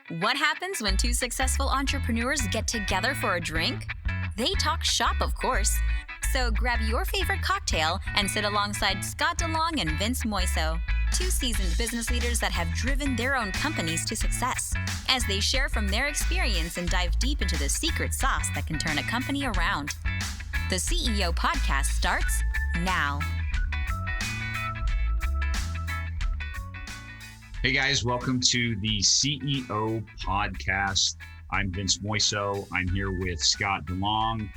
What happens when two successful entrepreneurs get together for a drink? They talk shop, of course. So grab your favorite cocktail and sit alongside Scott DeLong and Vince Moiso, two seasoned business leaders that have driven their own companies to success, as they share from their experience and dive deep into the secret sauce that can turn a company around. The CEO Podcast starts now. Hey guys, welcome to the CEO Podcast. I'm Vince Moiso. I'm here with Scott DeLong.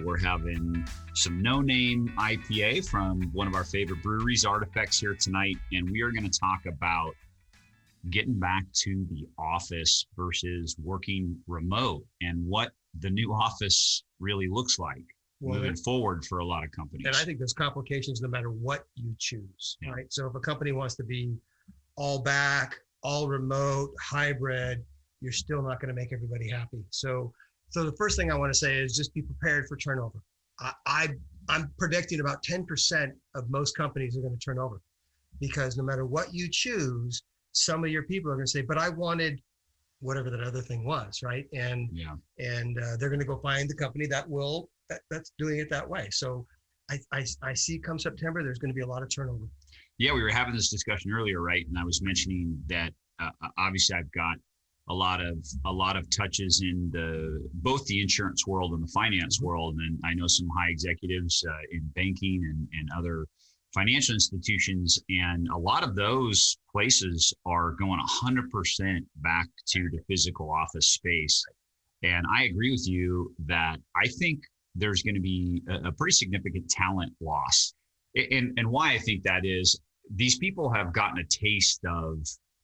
We're having some no-name IPA from one of our favorite breweries, Artifacts, here tonight. And we are going to talk about getting back to the office versus working remote and what the new office really looks like moving forward for a lot of companies. And I think there's complications no matter what you choose, right? So if a company wants to be all back, all remote, hybrid, you're still not going to make everybody happy. So the first thing I want to say is just be prepared for turnover. I'm predicting about 10% of most companies are going to turn over, because no matter what you choose, some of your people are going to say, but I wanted whatever that other thing was, right? And they're going to go find the company that's doing it that way. So I see come September, there's going to be a lot of turnover. Yeah, we were having this discussion earlier, right? And I was mentioning that obviously I've got a lot of touches in both the insurance world and the finance world, and I know some high executives in banking and other financial institutions, and a lot of those places are going 100% back to the physical office space. And I agree with you that I think there's going to be a pretty significant talent loss. And why I think that is, these people have gotten a taste of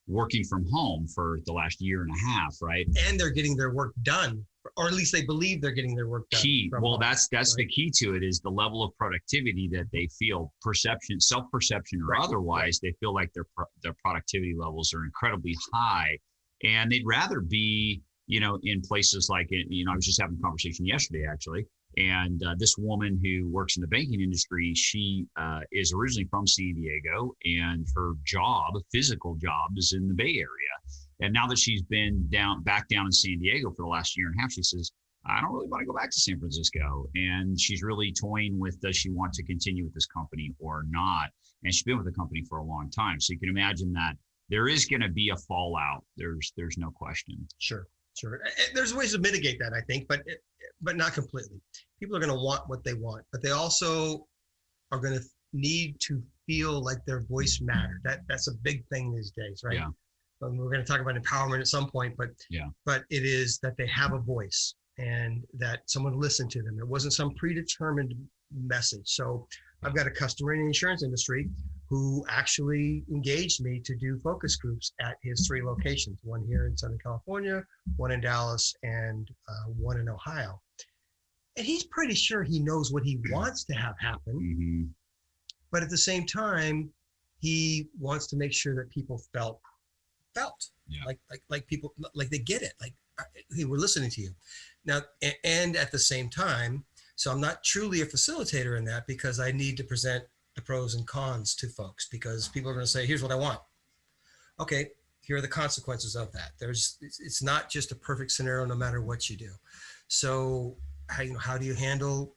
working from home for the last year and a half, right? And they're getting their work done, or at least they believe they're getting their work done. Well, that's right? The key to it is the level of productivity that they feel, self-perception or otherwise, they feel like their productivity levels are incredibly high, and they'd rather be, in places like it. I was just having a conversation yesterday, actually. And this woman who works in the banking industry, she is originally from San Diego, and her physical job is in the Bay Area. And now that she's been back down in San Diego for the last year and a half, she says, I don't really want to go back to San Francisco. And she's really toying with, does she want to continue with this company or not? And she's been with the company for a long time. So you can imagine that there is going to be a fallout. There's no question. Sure. There's ways to mitigate that, I think, but not completely. People are going to want what they want, but they also are going to need to feel like their voice mattered. That's a big thing these days, right? Yeah. We're going to talk about empowerment at some point, but it is that they have a voice and that someone listened to them. It wasn't some predetermined message. So I've got a customer in the insurance industry who actually engaged me to do focus groups at his 3 locations, one here in Southern California, one in Dallas, and one in Ohio. And he's pretty sure he knows what he wants to have happen. Mm-hmm. But at the same time, he wants to make sure that people felt like people, like they get it. Like, hey, we're listening to you. Now, and at the same time, so I'm not truly a facilitator in that, because I need to present the pros and cons to folks, because people are going to say, here's what I want. Okay, here are the consequences of that. It's not just a perfect scenario no matter what you do. So how do you handle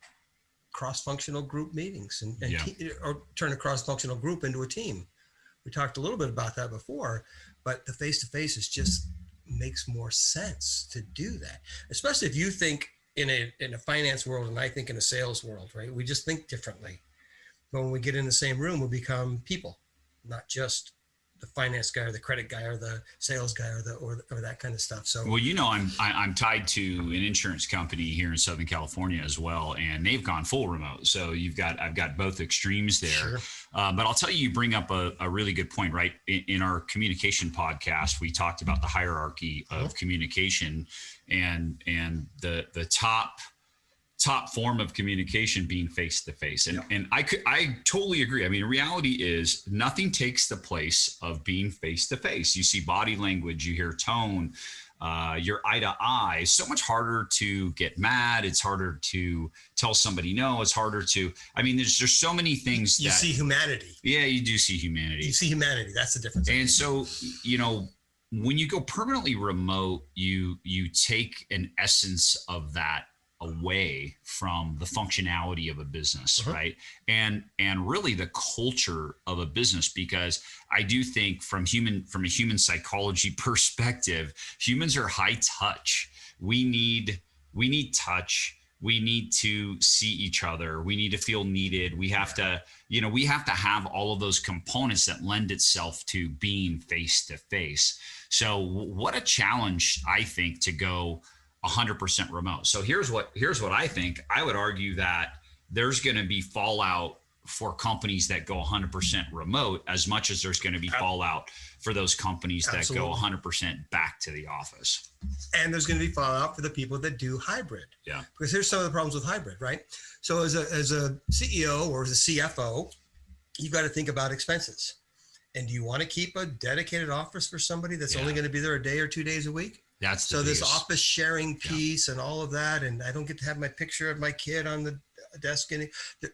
cross-functional group meetings or turn a cross-functional group into a team? We talked a little bit about that before, but the face-to-face just makes more sense to do that, especially if you think in a finance world and I think in a sales world, right? We just think differently. But when we get in the same room, we become people, not just the finance guy or the credit guy or the sales guy or that kind of stuff. So, well, I'm tied to an insurance company here in Southern California as well, and they've gone full remote. So I've got both extremes there. Sure. But I'll tell you bring up a really good point, right? In our communication podcast, we talked about the hierarchy of communication and the top form of communication being face-to-face. And I totally agree. I mean, reality is nothing takes the place of being face-to-face. You see body language, you hear tone, you're eye to eye. It's so much harder to get mad. It's harder to tell somebody no. It's harder to, there's so many things. You see humanity. Yeah, you do see humanity. You see humanity. That's the difference. And so, when you go permanently remote, you take an essence of that away from the functionality of a business, right? And really the culture of a business, because I do think from a human psychology perspective, humans are high touch. We need touch. We need to see each other. We need to feel needed. We have to, we have to have all of those components that lend itself to being face to face. So what a challenge, I think, to go 100% remote. So here's what I think. I would argue that there's going to be fallout for companies that go 100% remote as much as there's going to be fallout for those companies that go 100% back to the office. And there's going to be fallout for the people that do hybrid. Yeah. Because here's some of the problems with hybrid, right? So as a CEO or as a CFO, you've got to think about expenses. And do you want to keep a dedicated office for somebody that's only going to be there a day or 2 days a week? That's so this office sharing piece and all of that, and I don't get to have my picture of my kid on the desk. And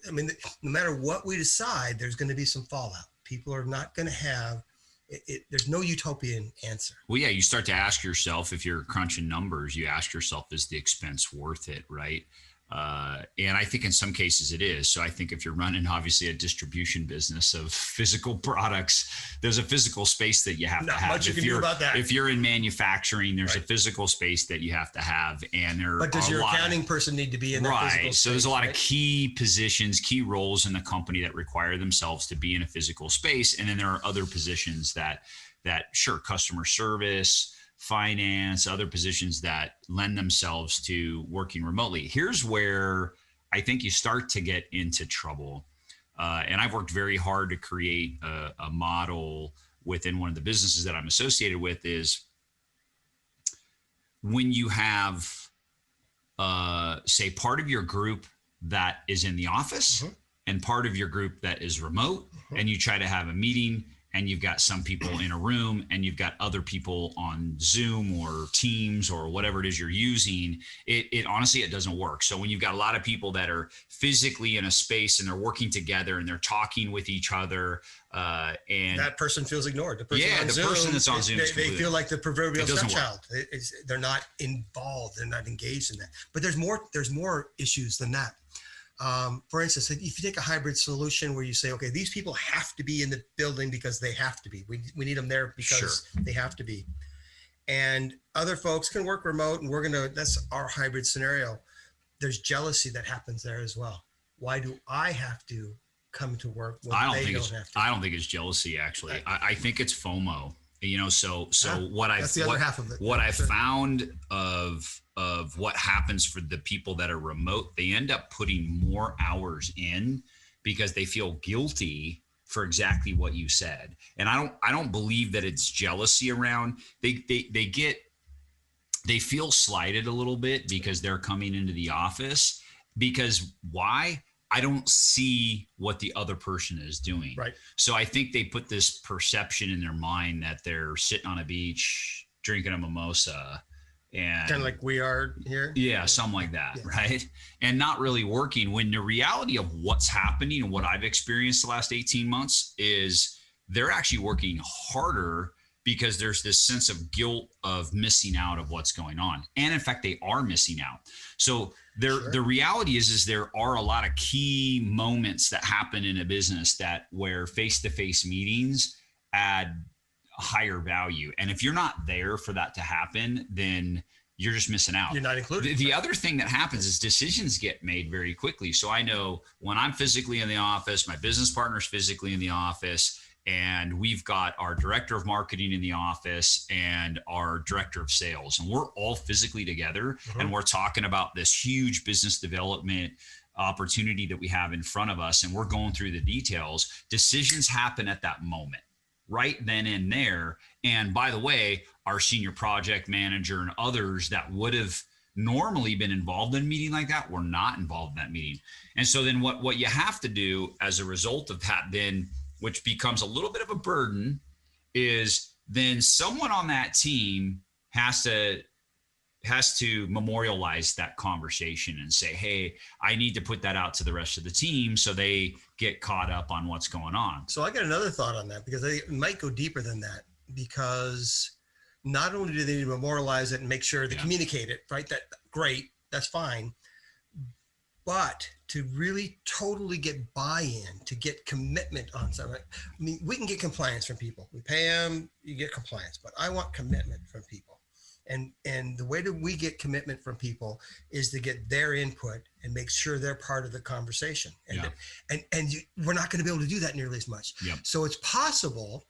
I mean, no matter what we decide, there's going to be some fallout. People are not going to have it. There's no utopian answer. Well, yeah, you start to ask yourself, if you're crunching numbers, you ask yourself, is the expense worth it, right? And I think in some cases it is. So I think if you're running obviously a distribution business of physical products, there's a physical space that you have to have. Not much you can do about that. If you're in manufacturing, there's a physical space that you have to have. And but does your accounting person need to be in that physical space? So there's a lot of key positions, key roles in the company that require themselves to be in a physical space. And then there are other positions that sure, customer service, finance, other positions that lend themselves to working remotely. Here's where I think you start to get into trouble. And I've worked very hard to create a model within one of the businesses that I'm associated with, is when you have, say, part of your group that is in the office and part of your group that is remote, and you try to have a meeting, and you've got some people in a room and you've got other people on Zoom or Teams or whatever it is you're using, it honestly, it doesn't work. So when you've got a lot of people that are physically in a space and they're working together and they're talking with each other, and that person feels ignored. The person on Zoom, person that's on Zoom, they feel like the proverbial stepchild. They're not involved. They're not engaged in that. But there's more issues than that. For instance, if you take a hybrid solution where you say, okay, these people have to be in the building because they have to be. We need them there because they have to be. And other folks can work remote, and that's our hybrid scenario. There's jealousy that happens there as well. Why do I have to come to work when they don't have to? I don't think it's jealousy, actually. I think it's FOMO. So that's the other half of it. What I've found of what happens for the people that are remote, they end up putting more hours in because they feel guilty for exactly what you said. And I don't believe that it's jealousy around. They feel slighted a little bit because they're coming into the office, because why? I don't see what the other person is doing. Right. So I think they put this perception in their mind that they're sitting on a beach, drinking a mimosa, and kind of like we are here. Yeah, something like that. Yeah. Right. And not really working, when the reality of what's happening and what I've experienced the last 18 months is they're actually working harder because there's this sense of guilt of missing out of what's going on. And in fact, they are missing out. So the reality is there are a lot of key moments that happen in a business where face-to-face meetings add higher value. And if you're not there for that to happen, then you're just missing out. You're not included. The other thing that happens is decisions get made very quickly. So I know when I'm physically in the office, my business partner's physically in the office, and we've got our director of marketing in the office and our director of sales, and we're all physically together, and we're talking about this huge business development opportunity that we have in front of us, and we're going through the details. Decisions happen at that moment, right then and there. And by the way, our senior project manager and others that would have normally been involved in a meeting like that were not involved in that meeting. And so then what you have to do as a result of that, then, which becomes a little bit of a burden, is then someone on that team has to memorialize that conversation and say, hey, I need to put that out to the rest of the team so they get caught up on what's going on. So I got another thought on that, because it might go deeper than that, because not only do they need to memorialize it and make sure they Yeah. communicate it, right? Great, that's fine. But to really totally get buy-in, to get commitment on something. I mean, we can get compliance from people. We pay them, you get compliance, but I want commitment from people. And the way that we get commitment from people is to get their input and make sure they're part of the conversation. We're not going to be able to do that nearly as much. Yep. So it's possible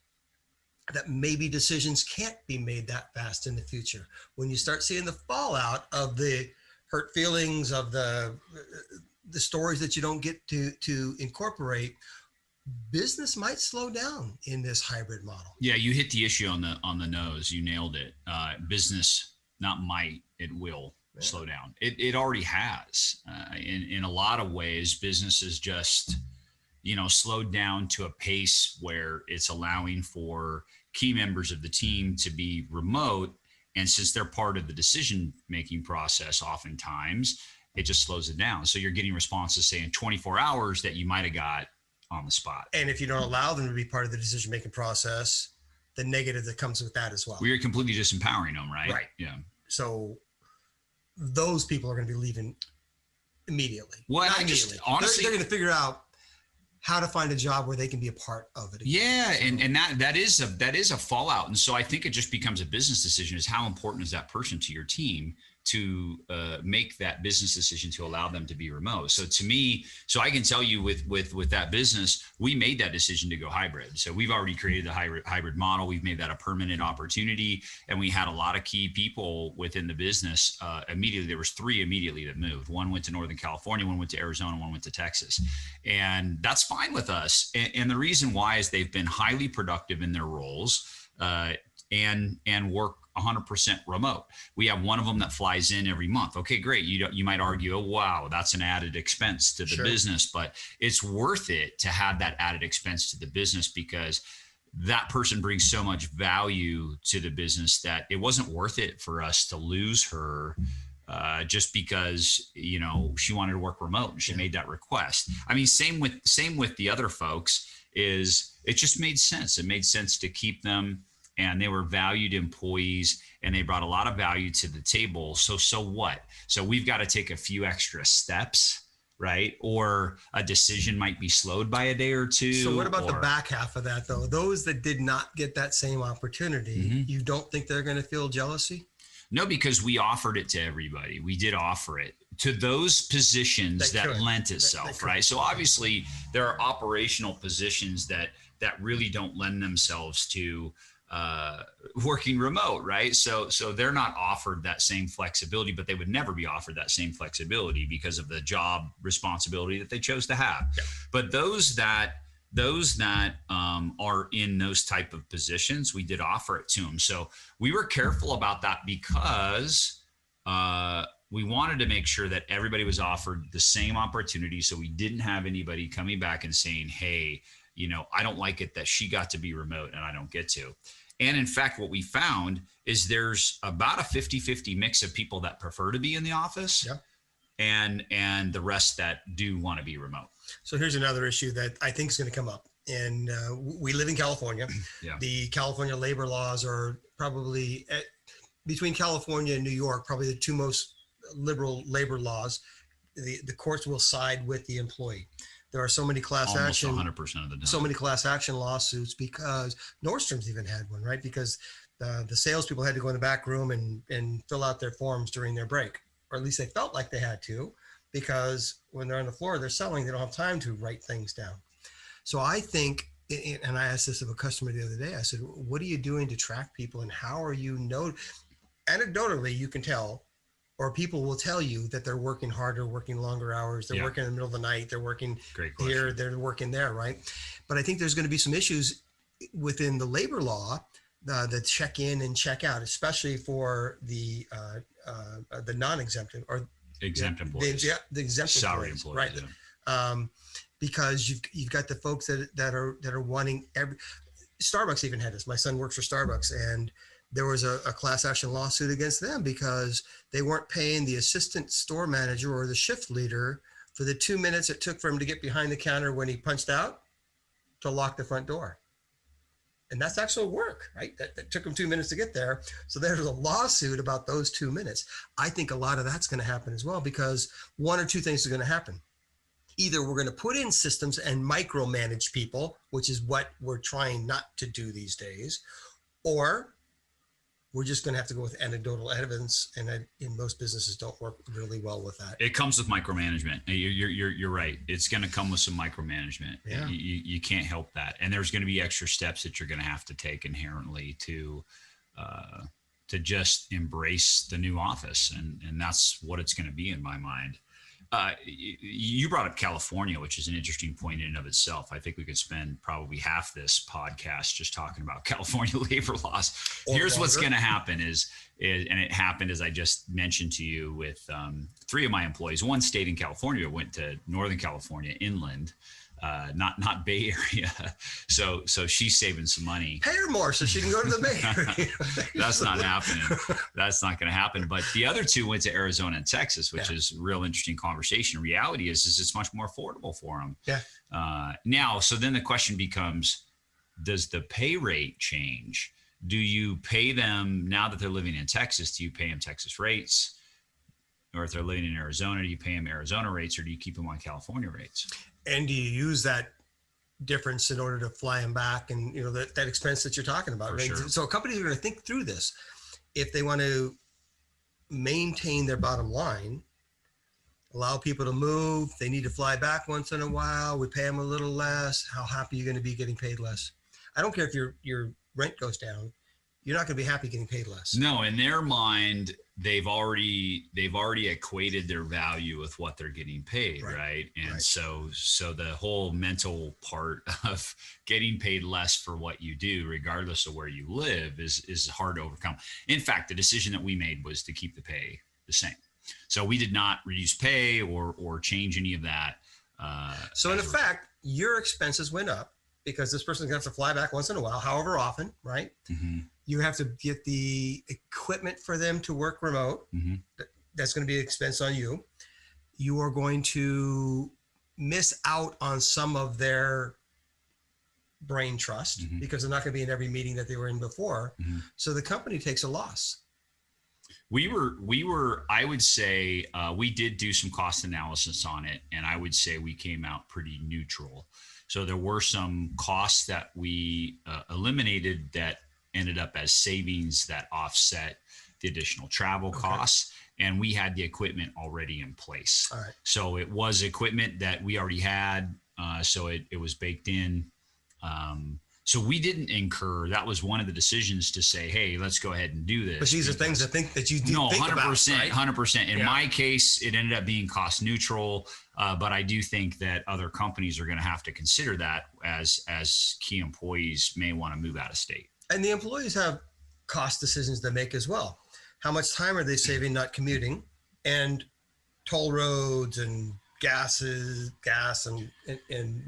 that maybe decisions can't be made that fast in the future. When you start seeing the fallout of the hurt feelings, of the stories that you don't get to incorporate, business might slow down in this hybrid model. Yeah, you hit the issue on the nose. You nailed it. Business, not might, it will slow down. It already has. In a lot of ways, business is just, slowed down to a pace where it's allowing for key members of the team to be remote. And since they're part of the decision-making process, oftentimes it just slows it down. So you're getting responses, say, in 24 hours that you might have got on the spot. And if you don't allow them to be part of the decision-making process, the negative that comes with that as well. We are completely disempowering them, right? Right. Yeah. So those people are going to be leaving immediately. Well, honestly, they're going to figure out how to find a job where they can be a part of it again. Yeah, and that is a fallout. And so I think it just becomes a business decision, is how important is that person to your team to make that business decision to allow them to be remote. So to me, I can tell you with that business, we made that decision to go hybrid. So we've already created the hybrid model. We've made that a permanent opportunity, and we had a lot of key people within the business immediately. There was 3 immediately that moved. One went to Northern California, one went to Arizona, one went to Texas, and that's fine with us. And the reason why is they've been highly productive in their roles and work 100% remote. We have one of them that flies in every month. Okay, great. You might argue, oh, wow, that's an added expense to the business, but it's worth it to have that added expense to the business, because that person brings so much value to the business that it wasn't worth it for us to lose her just because, she wanted to work remote and she made that request. I mean, same with the other folks, is it just made sense. It made sense to keep them, and they were valued employees, and they brought a lot of value to the table. So what? So we've got to take a few extra steps, right? Or a decision might be slowed by a day or two. So what about the back half of that, though? Those that did not get that same opportunity, you don't think they're going to feel jealousy? No, because we offered it to everybody. We did offer it to those positions that lent itself, right? So obviously there are operational positions that really don't lend themselves to working remote, right? So they're not offered that same flexibility, but they would never be offered that same flexibility because of the job responsibility that they chose to have. Yeah. But those that are in those type of positions, we did offer it to them. So we were careful about that because we wanted to make sure that everybody was offered the same opportunity. So we didn't have anybody coming back and saying, hey, I don't like it that she got to be remote and I don't get to. And in fact, what we found is there's about a 50-50 mix of people that prefer to be in the office and the rest that do want to be remote. So here's another issue that I think is going to come up. And we live in California. Yeah. The California labor laws are probably between California and New York, probably the 2 most liberal labor laws. The courts will side with the employee. There are so many class action, 100% of the time. So many class action lawsuits, because Nordstrom's even had one, right? Because the salespeople had to go in the back room and fill out their forms during their break, or at least they felt like they had to, because when they're on the floor, they're selling, they don't have time to write things down. So I think, and I asked this of a customer the other day, I said, what are you doing to track people, and how are you anecdotally, you can tell, or people will tell you that they're working harder, working longer hours, they're working in the middle of the night, they're working here, they're working there, right? But I think there's going to be some issues within the labor law, the check in and check out, especially for the non-exempt or exempt employees, the exempt salary employees, right? Yeah. Because you've got the folks that are wanting Starbucks even had this. My son works for Starbucks, and there was a class action lawsuit against them because they weren't paying the assistant store manager or the shift leader for the 2 minutes it took for him to get behind the counter when he punched out to lock the front door. And that's actual work, right? That took them 2 minutes to get there. So there's a lawsuit about those 2 minutes. I think a lot of that's going to happen as well, because one or two things are going to happen. Either we're going to put in systems and micromanage people, which is what we're trying not to do these days, or we're just going to have to go with anecdotal evidence, and in most businesses don't work really well with that. It comes with micromanagement. You're right. It's going to come with some micromanagement. Yeah. You can't help that, and there's going to be extra steps that you're going to have to take inherently to just embrace the new office, and that's what it's going to be in my mind. You brought up California, which is an interesting point in and of itself. I think we could spend probably half this podcast just talking about California labor laws. Here's what's going to happen is, and it happened as I just mentioned to you with 3 of my employees. One stayed in California, went to Northern California inland, not Bay Area. So she's saving some money. Pay her more so she can go to the Bay Area. That's not happening. That's not going to happen. But the other 2 went to Arizona and Texas, which is a real interesting conversation. Reality is it's much more affordable for them. Yeah. Now, so then the question becomes, does the pay rate change? Do you pay them now that they're living in Texas? Do you pay them Texas rates? Or if they're living in Arizona, do you pay them Arizona rates, or do you keep them on California rates? And do you use that difference in order to fly them back, and that expense that you're talking about, right? Sure. So companies are going to think through this. If they want to maintain their bottom line, allow people to move, they need to fly back once in a while, we pay them a little less. How happy are you going to be getting paid less? I don't care if your rent goes down, you're not going to be happy getting paid less. No, in their mind, they've already equated their value with what they're getting paid, right? And right. so the whole mental part of getting paid less for what you do, regardless of where you live, is hard to overcome. In fact, the decision that we made was to keep the pay the same. So we did not reduce pay or change any of that. So in effect, your expenses went up because this person's going to have to fly back once in a while, however often, right? Mm-hmm. You have to get the equipment for them to work remote. Mm-hmm. That's going to be an expense on you. You are going to miss out on some of their brain trust mm-hmm. because they're not going to be in every meeting that they were in before. Mm-hmm. So the company takes a loss. We were, I would say, we did do some cost analysis on it, and I would say we came out pretty neutral. So there were some costs that we eliminated that ended up as savings that offset the additional travel costs. And we had the equipment already in place. All right. So it was equipment that we already had. So it was baked in. So we didn't incur, that was one of the decisions to say, hey, let's go ahead and do this. But these are things that you do think 100%, about, right? 100%. In my case, it ended up being cost neutral. But I do think that other companies are going to have to consider that as key employees may want to move out of state. And the employees have cost decisions to make as well. How much time are they saving not commuting, and toll roads and gas and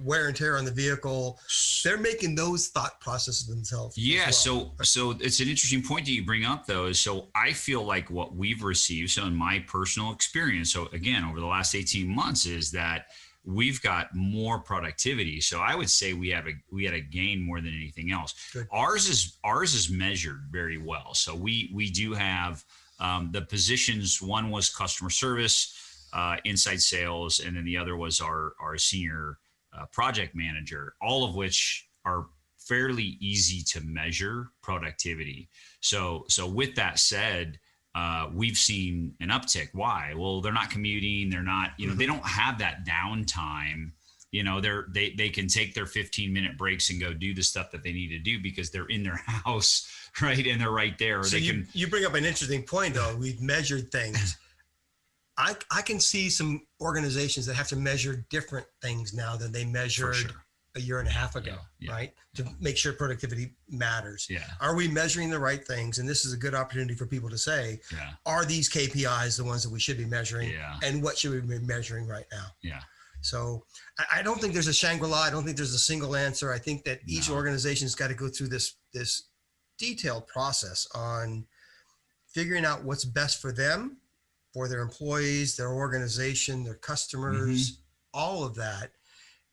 wear and tear on the vehicle? They're making those thought processes themselves. Yeah. Well. So it's an interesting point that you bring up, though. So I feel like what we've received, so in my personal experience, so again, over the last 18 months, is that we've got more productivity. So I would say we had a gain more than anything else. Good. Ours is measured very well. So we do have the positions. One was customer service, inside sales, and then the other was our senior project manager, all of which are fairly easy to measure productivity. So with that said, we've seen an uptick. Why? Well, they're not commuting. They're not, they don't have that downtime. They can take their 15-minute breaks and go do the stuff that they need to do because they're in their house, right? And they're right there. So you bring up an interesting point, though. We've measured things. I can see some organizations that have to measure different things now than they measured a year and a half ago, right? To make sure productivity matters. Yeah. Are we measuring the right things? And this is a good opportunity for people to say, are these KPIs the ones that we should be measuring? Yeah. And what should we be measuring right now? Yeah. So I don't think there's a Shangri-La. I don't think there's a single answer. I think that each organization's got to go through this detailed process on figuring out what's best for them, for their employees, their organization, their customers, all of that,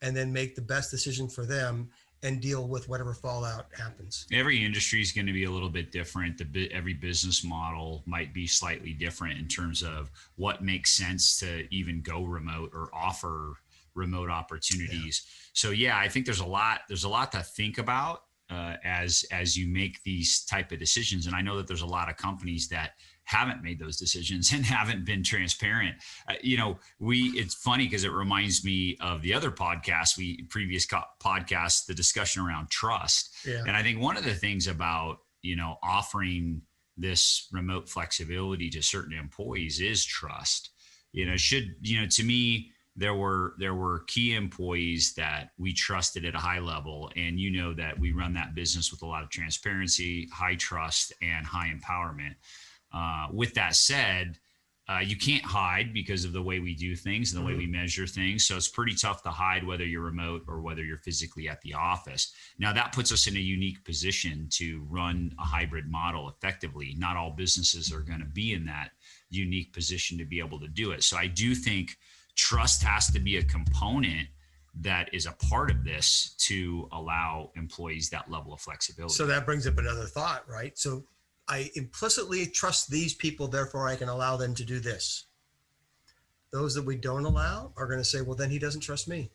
and then make the best decision for them. and deal with whatever fallout happens. Every industry is going to be a little bit different. Every business model might be slightly different in terms of what makes sense to even go remote or offer remote opportunities. Yeah. So yeah, I think there's a lot to think about as you make these type of decisions. And I know that there's a lot of companies that haven't made those decisions and haven't been transparent. It's funny because it reminds me of the other podcast, podcast, the discussion around trust. Yeah. And I think one of the things about, offering this remote flexibility to certain employees is trust. To me, there were key employees that we trusted at a high level. And that we run that business with a lot of transparency, high trust, and high empowerment. With that said, you can't hide because of the way we do things and the way we measure things. So it's pretty tough to hide whether you're remote or whether you're physically at the office. Now that puts us in a unique position to run a hybrid model effectively. Not all businesses are going to be in that unique position to be able to do it. So I do think trust has to be a component that is a part of this to allow employees that level of flexibility. So that brings up another thought, right? So I implicitly trust these people, therefore I can allow them to do this. Those that we don't allow are going to say, well, then he doesn't trust me.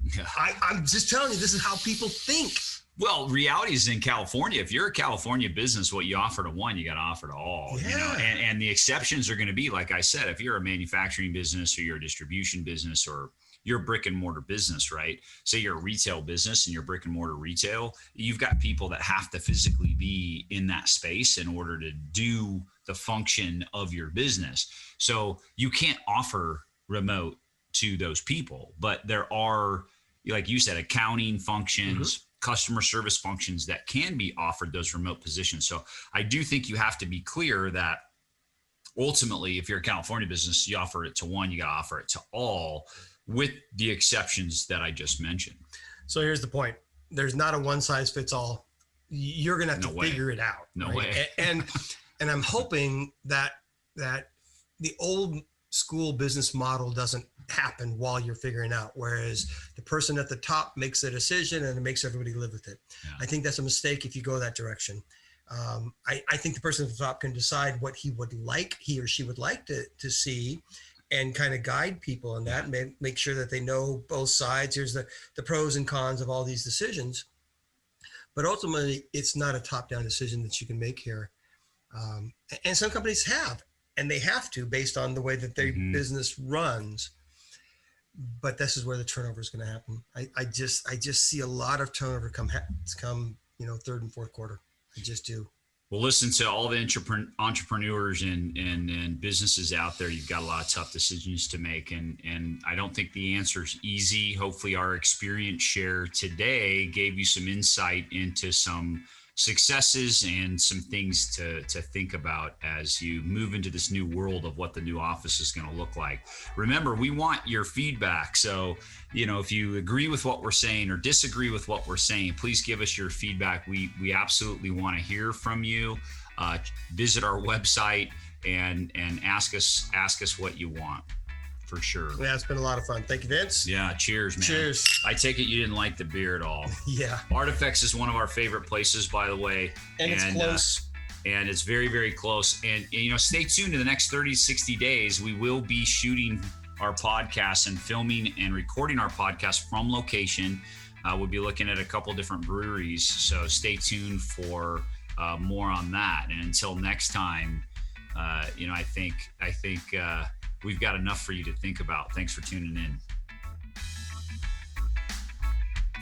Yeah. I'm just telling you, this is how people think. Well, reality is in California. If you're a California business, what you offer to one, you got to offer to all. Yeah. And the exceptions are going to be, like I said, if you're a manufacturing business or you're a distribution business or you're a brick and mortar business, right? Say you're a retail business and you're brick and mortar retail, you've got people that have to physically be in that space in order to do the function of your business. So you can't offer remote to those people, but there are, like you said, accounting functions, customer service functions that can be offered those remote positions. So I do think you have to be clear that ultimately, if you're a California business, you offer it to one, you got to offer it to all, with the exceptions that I just mentioned. So here's the point. There's not a one size fits all. You're going to have to figure it out. No way. And I'm hoping that the old school business model doesn't happen while you're figuring out, whereas the person at the top makes the decision and it makes everybody live with it. Yeah. I think that's a mistake if you go that direction. I think the person at the top can decide what he or she would like to see, and kind of guide people in that, and make sure that they know both sides. Here's the pros and cons of all these decisions. But ultimately, it's not a top-down decision that you can make here. And some companies have, and they have to based on the way that their business runs. But this is where the turnover is going to happen. I just see a lot of turnover come third and fourth quarter. I just do. Well, listen to all the entrepreneurs and businesses out there. You've got a lot of tough decisions to make, and I don't think the answer is easy. Hopefully our experience share today gave you some insight into some successes and some things to think about as you move into this new world of what the new office is going to look like. Remember, we want your feedback. So, if you agree with what we're saying or disagree with what we're saying, please give us your feedback. We absolutely want to hear from you. Visit our website and ask us what you want. For sure. Yeah, it's been a lot of fun. Thank you, Vince. Yeah, cheers, man. Cheers. I take it you didn't like the beer at all. Yeah. Artifacts is one of our favorite places, by the way. And it's close. And it's very, very close. And stay tuned to the next 30, 60 days. We will be shooting our podcast and filming and recording our podcast from location. We'll be looking at a couple different breweries. So stay tuned for more on that. And until next time, I think we've got enough for you to think about. Thanks for tuning in.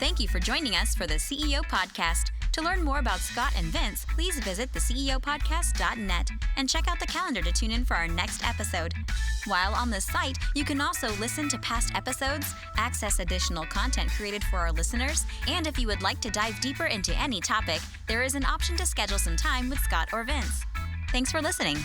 Thank you for joining us for the CEO Podcast. To learn more about Scott and Vince, please visit theceopodcast.net and check out the calendar to tune in for our next episode. While on the site, you can also listen to past episodes, access additional content created for our listeners, and if you would like to dive deeper into any topic, there is an option to schedule some time with Scott or Vince. Thanks for listening.